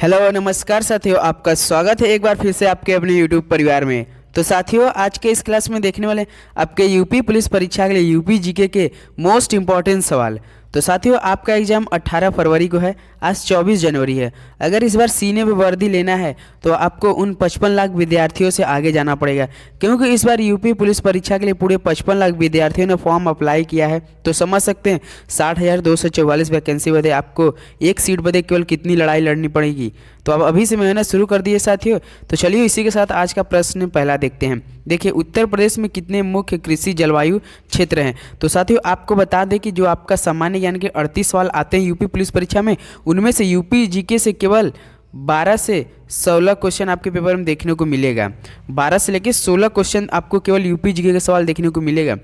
Hello नमस्कार साथियों, आपका स्वागत है एक बार फिर से आपके अपने यूट्यूब परिवार में। तो साथियों, आज के इस क्लास में देखने वाले आपके यूपी पुलिस परीक्षा के लिए यूपी जीके के मोस्ट इंपॉर्टेंट सवाल। तो साथियों, आपका एग्जाम 18 फरवरी को है, आज 24 जनवरी है। अगर इस बार सीने में वर्दी लेना है तो आपको उन 55 लाख विद्यार्थियों से आगे जाना पड़ेगा, क्योंकि इस बार यूपी पुलिस परीक्षा के लिए पूरे 55 लाख विद्यार्थियों ने फॉर्म अप्लाई किया है। तो समझ सकते हैं 60,244 वैकेंसी बदे आपको एक सीट बदे केवल कितनी लड़ाई लड़नी पड़ेगी। तो अब अभी से मेहनत शुरू कर दिए साथियों। तो चलिए इसी के साथ आज का प्रश्न पहला देखते हैं। देखिए, उत्तर प्रदेश में कितने मुख्य कृषि जलवायु क्षेत्र हैं। तो साथियों, आपको बता दें कि जो आपका सामान्य ज्ञान के 38 सवाल आते हैं यूपी पुलिस परीक्षा में, उनमें से यूपी जीके से केवल 12 से 16 क्वेश्चन आपके पेपर में देखने को मिलेगा। 12 से लेकर 16 क्वेश्चन आपको केवल यूपी जीके के सवाल देखने को मिलेगा।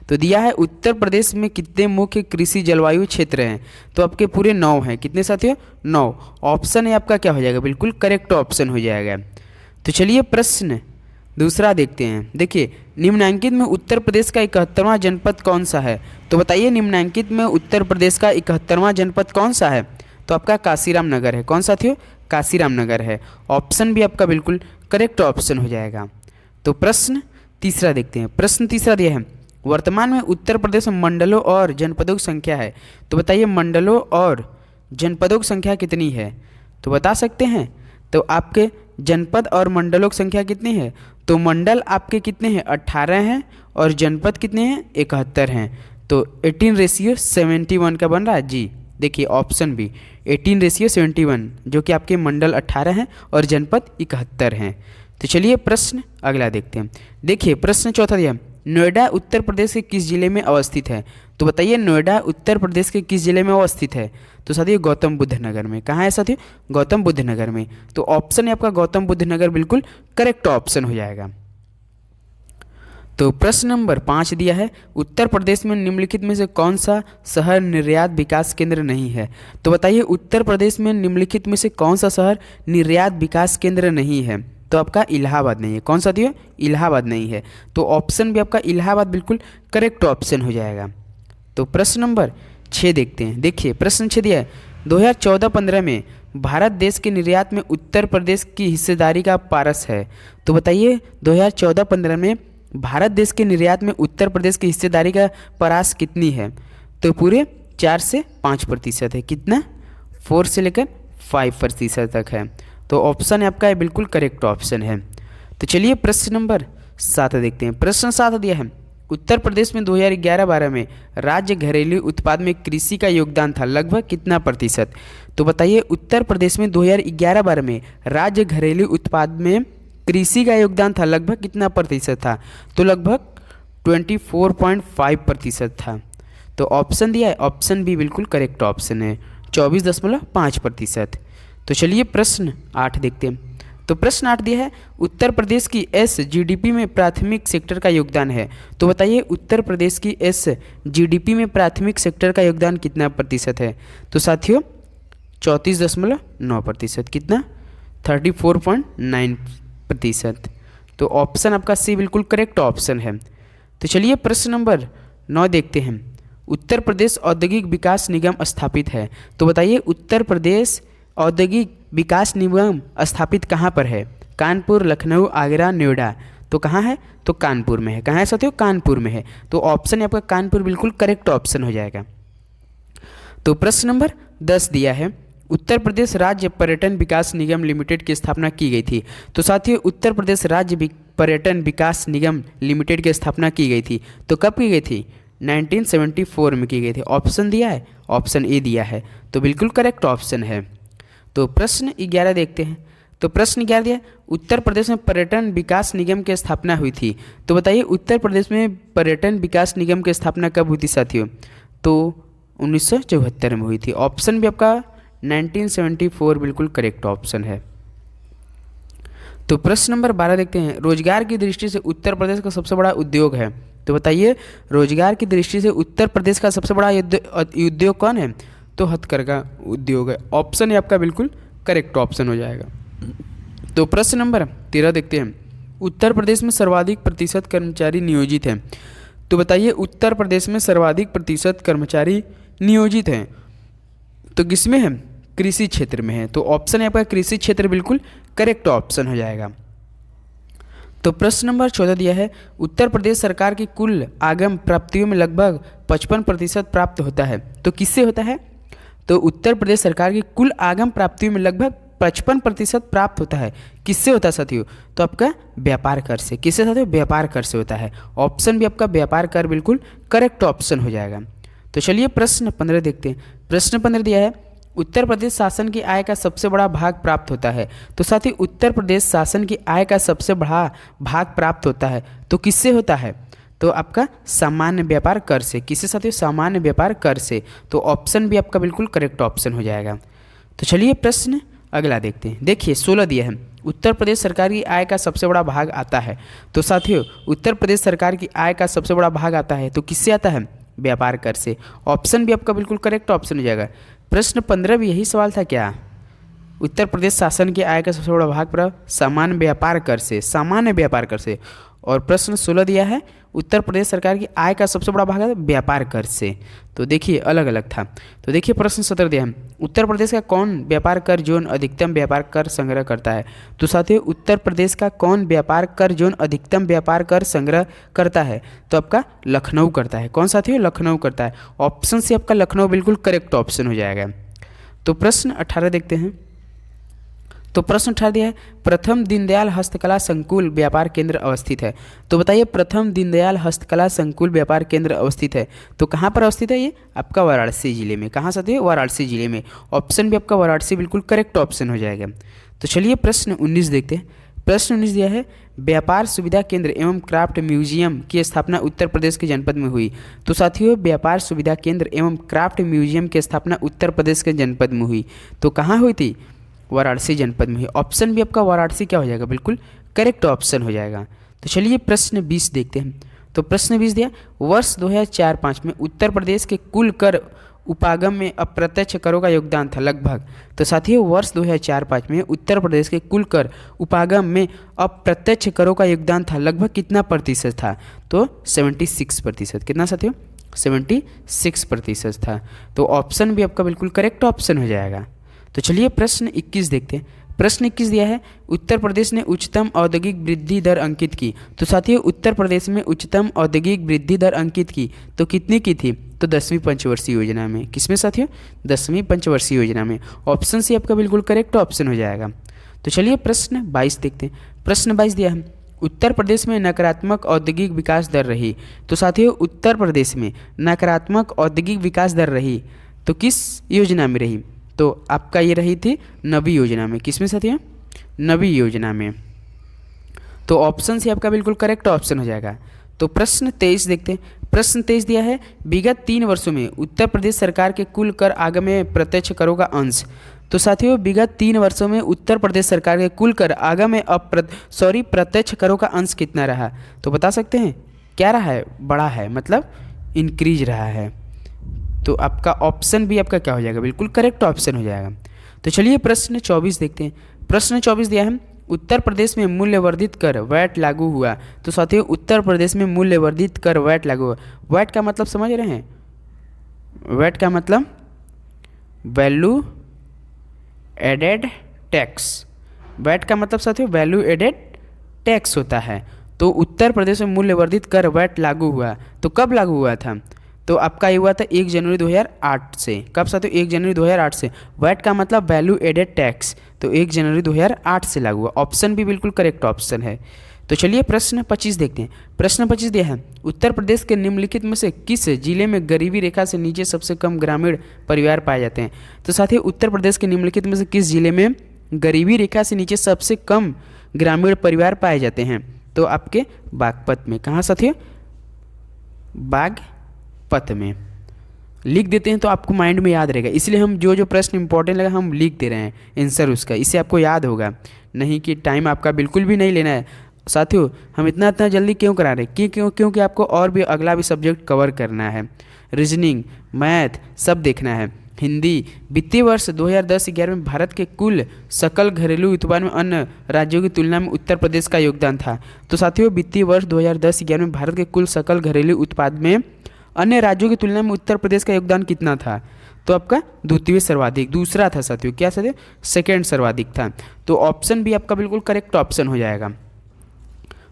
तो दिया है उत्तर प्रदेश में कितने मुख्य कृषि जलवायु क्षेत्र हैं। तो आपके पूरे 9 हैं। कितने साथियों? 9। ऑप्शन है आपका क्या हो जाएगा? बिल्कुल करेक्ट ऑप्शन हो जाएगा। तो चलिए प्रश्न दूसरा देखते हैं। देखिए, निम्नलिखित में उत्तर प्रदेश का 71वां जनपद कौन सा है। तो बताइए, निम्नलिखित में उत्तर प्रदेश का 71वां जनपद कौन सा है। तो आपका काशीराम नगर है। कौन सा साथियों? काशीराम नगर है। ऑप्शन भी आपका बिल्कुल करेक्ट ऑप्शन हो जाएगा। तो प्रश्न तीसरा देखते हैं। प्रश्न तीसरा दिया है, वर्तमान में उत्तर प्रदेश में मंडलों और जनपदों की संख्या है। तो बताइए, मंडलों और जनपदों की संख्या कितनी है। तो बता सकते हैं। तो आपके जनपद और मंडलों की संख्या कितनी है। तो मंडल आपके कितने हैं? 18 हैं। और जनपद कितने हैं? 71 हैं। तो 18:71 का बन रहा है जी। देखिए ऑप्शन बी 18:71, जो कि आपके मंडल 18 हैं और जनपद 71 हैं। तो चलिए प्रश्न अगला देखते हैं। देखिए, प्रश्न चौथा दिया, नोएडा उत्तर प्रदेश के किस जिले में अवस्थित है। तो बताइए, नोएडा उत्तर प्रदेश के किस जिले में अवस्थित है। तो साथियों, गौतम बुद्ध नगर में। कहाँ है साथियों? गौतम बुद्ध नगर में। तो ऑप्शन है आपका गौतम बुद्ध नगर बिल्कुल करेक्ट ऑप्शन हो जाएगा। तो प्रश्न नंबर 5 दिया है, उत्तर प्रदेश में निम्नलिखित में से कौन सा शहर निर्यात विकास केंद्र नहीं है। तो बताइए, उत्तर प्रदेश में निम्नलिखित में से कौन सा शहर निर्यात विकास केंद्र नहीं है। तो आपका इलाहाबाद नहीं है। कौन सा दिया? इलाहाबाद नहीं है। तो ऑप्शन भी आपका इलाहाबाद बिल्कुल करेक्ट ऑप्शन हो जाएगा। तो प्रश्न नंबर 6 देखते हैं। देखिए, प्रश्न 6 दिया है, 2014-15 में भारत देश के निर्यात में उत्तर प्रदेश की हिस्सेदारी का पारस है। तो बताइए, 2014-15 में भारत देश के निर्यात में उत्तर प्रदेश की हिस्सेदारी का परास कितनी है। तो पूरे 4 से 5% है। कितना? 4 से लेकर 5% तक है। तो ऑप्शन है आपका बिल्कुल करेक्ट ऑप्शन है। तो चलिए प्रश्न नंबर 7 देखते हैं। प्रश्न 7 दिया है, उत्तर प्रदेश में 2011-12 में राज्य घरेलू उत्पाद में कृषि का योगदान था लगभग कितना प्रतिशत। तो बताइए, उत्तर प्रदेश में 2011-12 में राज्य घरेलू उत्पाद में कृषि का योगदान था लगभग कितना प्रतिशत था। तो लगभग 24.5% था। तो ऑप्शन दिया है, ऑप्शन भी बिल्कुल करेक्ट ऑप्शन है, 24.5%। तो चलिए प्रश्न 8 देखते हैं। तो प्रश्न 8 दिया है, उत्तर प्रदेश की SGDP में प्राथमिक सेक्टर का योगदान है। तो बताइए, उत्तर प्रदेश की SGDP में प्राथमिक सेक्टर का योगदान कितना प्रतिशत है। तो साथियों, 34.9%। कितना? 34.9%। तो ऑप्शन आपका सी बिल्कुल करेक्ट ऑप्शन है। तो चलिए प्रश्न नंबर 9 देखते हैं। उत्तर प्रदेश औद्योगिक विकास निगम स्थापित है। तो बताइए, उत्तर प्रदेश औद्योगिक विकास निगम स्थापित कहाँ पर है। कानपुर, लखनऊ, आगरा, नोएडा। तो कहाँ है? तो कानपुर में है। कहाँ है साथियों? कानपुर में है। तो ऑप्शन है आपका कानपुर बिल्कुल करेक्ट ऑप्शन हो जाएगा। तो प्रश्न नंबर 10 दिया है, उत्तर प्रदेश राज्य पर्यटन विकास निगम लिमिटेड की स्थापना की गई थी। तो साथियों, उत्तर प्रदेश राज्य पर्यटन विकास निगम लिमिटेड की स्थापना की गई थी। तो कब की गई थी? 1974 में की गई थी। ऑप्शन दिया है, ऑप्शन ए दिया है। तो बिल्कुल करेक्ट ऑप्शन है। तो प्रश्न 11 देखते हैं। तो प्रश्न 11 दिया, उत्तर प्रदेश में पर्यटन विकास निगम की स्थापना हुई थी। तो बताइए, उत्तर प्रदेश में पर्यटन विकास निगम की स्थापना कब हुई थी साथियों। तो 1974 में हुई थी। ऑप्शन भी आपका 1974 बिल्कुल करेक्ट ऑप्शन है। तो प्रश्न नंबर 12 देखते हैं, रोजगार की दृष्टि से उत्तर प्रदेश का सबसे बड़ा उद्योग है। तो बताइए, रोजगार की दृष्टि से उत्तर प्रदेश का सबसे बड़ा उद्योग कौन है। तो हथकरघा उद्योग है। ऑप्शन है आपका बिल्कुल करेक्ट ऑप्शन हो जाएगा। तो प्रश्न नंबर 13 देखते हैं, उत्तर प्रदेश में सर्वाधिक प्रतिशत कर्मचारी नियोजित हैं। तो बताइए, उत्तर प्रदेश में सर्वाधिक प्रतिशत कर्मचारी नियोजित हैं तो किसमें है। कृषि क्षेत्र में है। तो ऑप्शन है आपका कृषि क्षेत्र बिल्कुल करेक्ट ऑप्शन हो जाएगा। तो प्रश्न नंबर 14 दिया है, उत्तर प्रदेश सरकार की कुल आगम प्राप्तियों में लगभग 55% प्राप्त होता है, तो किससे होता है? तो उत्तर प्रदेश सरकार की कुल आगम प्राप्तियों में लगभग 55% प्राप्त होता है, किससे होता है साथियों? तो आपका व्यापार कर से। किससे साथियों? व्यापार कर से होता है। ऑप्शन भी आपका व्यापार कर बिल्कुल करेक्ट ऑप्शन हो जाएगा। तो चलिए प्रश्न 15 देखते हैं। प्रश्न 15 दिया है, उत्तर प्रदेश शासन की आय का सबसे बड़ा भाग प्राप्त होता है। तो साथ ही उत्तर प्रदेश शासन की आय का सबसे बड़ा भाग प्राप्त होता है, तो किससे होता है? तो आपका सामान्य व्यापार कर से। किससे साथियों? सामान्य व्यापार कर से। तो ऑप्शन भी आपका बिल्कुल करेक्ट ऑप्शन हो जाएगा। तो चलिए प्रश्न अगला देखते हैं। देखिए 16 दिया है, उत्तर प्रदेश सरकार की आय का सबसे बड़ा भाग आता है। तो साथियों उत्तर प्रदेश सरकार की आय का सबसे बड़ा भाग आता है, तो किससे आता है? व्यापार कर से। ऑप्शन भी आपका बिल्कुल करेक्ट ऑप्शन हो जाएगा। प्रश्न 15 भी यही सवाल था क्या? उत्तर प्रदेश शासन की आय का सबसे बड़ा भाग प्राप्त सामान्य व्यापार कर से, सामान्य व्यापार कर से। और प्रश्न 16 दिया है, उत्तर प्रदेश सरकार की आय का सबसे बड़ा भाग है व्यापार कर से। तो देखिए अलग अलग था। तो देखिए प्रश्न 17 दिया है, उत्तर प्रदेश का कौन व्यापार कर जोन अधिकतम व्यापार कर संग्रह करता है? तो साथियों उत्तर प्रदेश का कौन व्यापार कर जोन अधिकतम व्यापार कर संग्रह करता है? तो आपका लखनऊ करता है। कौन साथियों? लखनऊ करता है। ऑप्शन से आपका लखनऊ बिल्कुल करेक्ट ऑप्शन हो जाएगा। तो प्रश्न 18 देखते हैं। तो प्रश्न 18 दिया है, प्रथम दीनदयाल हस्तकला संकुल व्यापार केंद्र अवस्थित है। तो बताइए प्रथम दीनदयाल हस्तकला संकुल व्यापार केंद्र अवस्थित है, तो कहाँ पर अवस्थित है? ये आपका वाराणसी जिले में। कहाँ से? वाराणसी जिले में। ऑप्शन भी आपका वाराणसी बिल्कुल करेक्ट ऑप्शन हो जाएगा। तो चलिए प्रश्न 19 देखते हैं। प्रश्न 19 दिया है, व्यापार सुविधा केंद्र एवं क्राफ्ट म्यूजियम की स्थापना उत्तर प्रदेश के जनपद में हुई। तो साथियों व्यापार सुविधा केंद्र एवं क्राफ्ट म्यूजियम की स्थापना उत्तर प्रदेश के जनपद में हुई, तो कहाँ हुई थी? वाराणसी जनपद में हुई। ऑप्शन भी आपका वाराणसी क्या हो जाएगा? बिल्कुल करेक्ट ऑप्शन हो जाएगा। तो चलिए प्रश्न 20 देखते हैं। तो प्रश्न 20 दिया, वर्ष 2004-05 में उत्तर प्रदेश के कुल कर उपागम में अप्रत्यक्ष करों का योगदान था लगभग। तो साथियों वर्ष 2004-05 में उत्तर प्रदेश के कुल कर उपागम में अप्रत्यक्ष करों का योगदान था लगभग कितना प्रतिशत था? तो 76%। कितना साथियों? 76% था। तो ऑप्शन भी आपका बिल्कुल करेक्ट ऑप्शन हो जाएगा। तो चलिए प्रश्न 21 देखते हैं। प्रश्न 21 दिया है, उत्तर प्रदेश ने उच्चतम औद्योगिक वृद्धि दर अंकित की। तो साथियों उत्तर प्रदेश में उच्चतम औद्योगिक वृद्धि दर अंकित की, तो कितनी की थी? तो 10वीं पंचवर्षीय योजना में। किसमें साथियों? 10वीं पंचवर्षीय योजना में। ऑप्शन सी आपका बिल्कुल करेक्ट ऑप्शन हो जाएगा। तो चलिए प्रश्न 22 देखते हैं। प्रश्न 22 दिया है, उत्तर प्रदेश में नकारात्मक औद्योगिक विकास दर रही। तो साथियों उत्तर प्रदेश में नकारात्मक औद्योगिक विकास दर रही, तो किस योजना में रही? तो आपका ये रही थी नवी योजना में। किसमें साथियों? नवी योजना में। तो ऑप्शन से आपका बिल्कुल करेक्ट ऑप्शन हो जाएगा। तो प्रश्न 23 देखते हैं। प्रश्न 23 दिया है, विगत 3 वर्षों में उत्तर प्रदेश सरकार के कुल कर आगम में प्रत्यक्ष करों का अंश। तो साथियों विगत 3 वर्षों में उत्तर प्रदेश सरकार के कुल कर आगम में प्रत्यक्ष करों का अंश कितना रहा? तो बता सकते हैं क्या रहा है? बढ़ा है, मतलब इंक्रीज रहा है। तो आपका ऑप्शन भी आपका क्या हो जाएगा? बिल्कुल करेक्ट ऑप्शन हो जाएगा। तो चलिए प्रश्न 24 देखते हैं। प्रश्न 24 दिया है, उत्तर प्रदेश में मूल्यवर्धित कर वैट लागू हुआ। तो साथियों उत्तर प्रदेश में मूल्यवर्धित कर वैट लागू हुआ। वैट का मतलब समझ रहे हैं? वैट का मतलब वैल्यू एडेड टैक्स। वैट का मतलब साथियों वैल्यू एडेड टैक्स होता है। तो उत्तर प्रदेश में मूल्यवर्धित कर वैट लागू हुआ, तो कब लागू हुआ था? तो आपका ये हुआ था 1 जनवरी 2008 से। कब साथियों? 1 जनवरी 2008 से। वैट का मतलब वैल्यू एडेड टैक्स, तो 1 जनवरी 2008 से लागू हुआ। ऑप्शन भी बिल्कुल करेक्ट ऑप्शन है। तो चलिए प्रश्न 25 देखते हैं। प्रश्न 25 दिया है, उत्तर प्रदेश के निम्नलिखित में से किस जिले में गरीबी रेखा से नीचे सबसे कम ग्रामीण परिवार पाए जाते हैं? तो साथियों उत्तर प्रदेश के निम्नलिखित में से किस जिले में गरीबी रेखा से नीचे सबसे कम ग्रामीण परिवार पाए जाते हैं? तो आपके बागपत में। कहाँ साथियों? बागपत में। लिख देते हैं तो आपको माइंड में याद रहेगा, इसलिए हम जो जो प्रश्न इंपॉर्टेंट लगा हम लिख दे रहे हैं आंसर उसका, इससे आपको याद होगा। नहीं कि टाइम आपका बिल्कुल भी नहीं लेना है साथियों। हम इतना जल्दी क्यों करा रहे हैं? क्योंकि आपको और भी अगला भी सब्जेक्ट कवर करना है। रीजनिंग, मैथ सब देखना है। हिंदी। वित्तीय वर्ष 2010-11 में भारत के कुल सकल घरेलू उत्पाद में अन्य राज्यों की तुलना में उत्तर प्रदेश का योगदान था। तो साथियों वित्तीय वर्ष 2010-11 में भारत के कुल सकल घरेलू उत्पाद में अन्य राज्यों की तुलना में उत्तर प्रदेश का योगदान कितना था? तो आपका द्वितीय सर्वाधिक दूसरा था साथियों, क्या साथियों, सेकेंड सर्वाधिक था। तो ऑप्शन भी आपका बिल्कुल करेक्ट ऑप्शन हो जाएगा।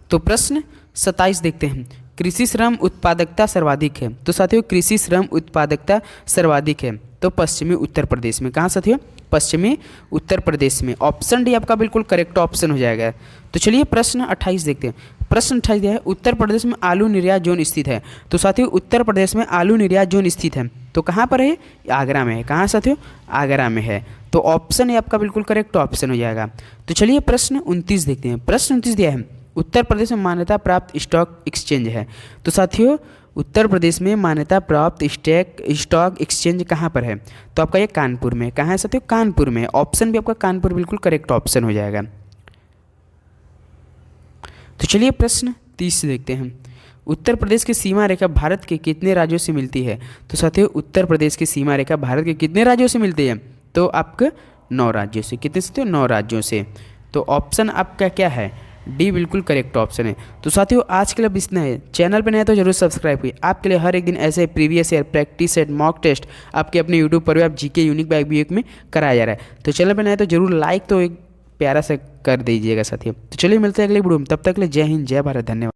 तो प्रश्न 27 देखते हैं, कृषि श्रम उत्पादकता सर्वाधिक है। तो साथियों कृषि श्रम उत्पादकता सर्वाधिक है तो पश्चिमी उत्तर प्रदेश में। कहाँ साथियों, पश्चिमी उत्तर प्रदेश में। ऑप्शन डी आपका बिल्कुल करेक्ट ऑप्शन हो जाएगा। तो चलिए प्रश्न 28 देखते हैं। प्रश्न 28 है, उत्तर प्रदेश में आलू निर्यात जोन स्थित है। तो साथियों उत्तर प्रदेश में आलू निर्यात जोन स्थित है तो कहाँ पर है, आगरा में है। कहाँ साथियों, आगरा में है। तो ऑप्शन ए आपका बिल्कुल करेक्ट ऑप्शन हो जाएगा। तो चलिए प्रश्न 29 देखते हैं। प्रश्न 29 दिया है, उत्तर प्रदेश में मान्यता प्राप्त स्टॉक एक्सचेंज है। तो साथियों उत्तर प्रदेश में मान्यता प्राप्त स्टॉक एक्सचेंज कहाँ पर है, तो आपका ये कानपुर में। कहाँ है साथियों, कानपुर में। ऑप्शन भी आपका कानपुर बिल्कुल करेक्ट ऑप्शन हो जाएगा। तो चलिए प्रश्न 30 देखते हैं। उत्तर प्रदेश की सीमा रेखा भारत के कितने राज्यों से मिलती है। तो साथियों उत्तर प्रदेश की सीमा रेखा भारत के कितने राज्यों से मिलती है, तो आपके 9 राज्यों से। कितने से, 9 राज्यों से। तो ऑप्शन आपका क्या है, डी बिल्कुल करेक्ट ऑप्शन है। तो साथियों आज के लिए अब इतना है। चैनल पर नए तो जरूर सब्सक्राइब करिए। आपके लिए हर एक दिन ऐसे previous year practice set mock test आपके अपने यूट्यूब पर भी आप जीके यूनिक बाय वीक में कराया जा रहा है। तो चैनल पर नए तो जरूर लाइक तो एक प्यारा सा कर दीजिएगा साथियों। तो चलिए मिलते हैं अगले वीडियो में, तब तक के लिए जय हिंद जय भारत, धन्यवाद।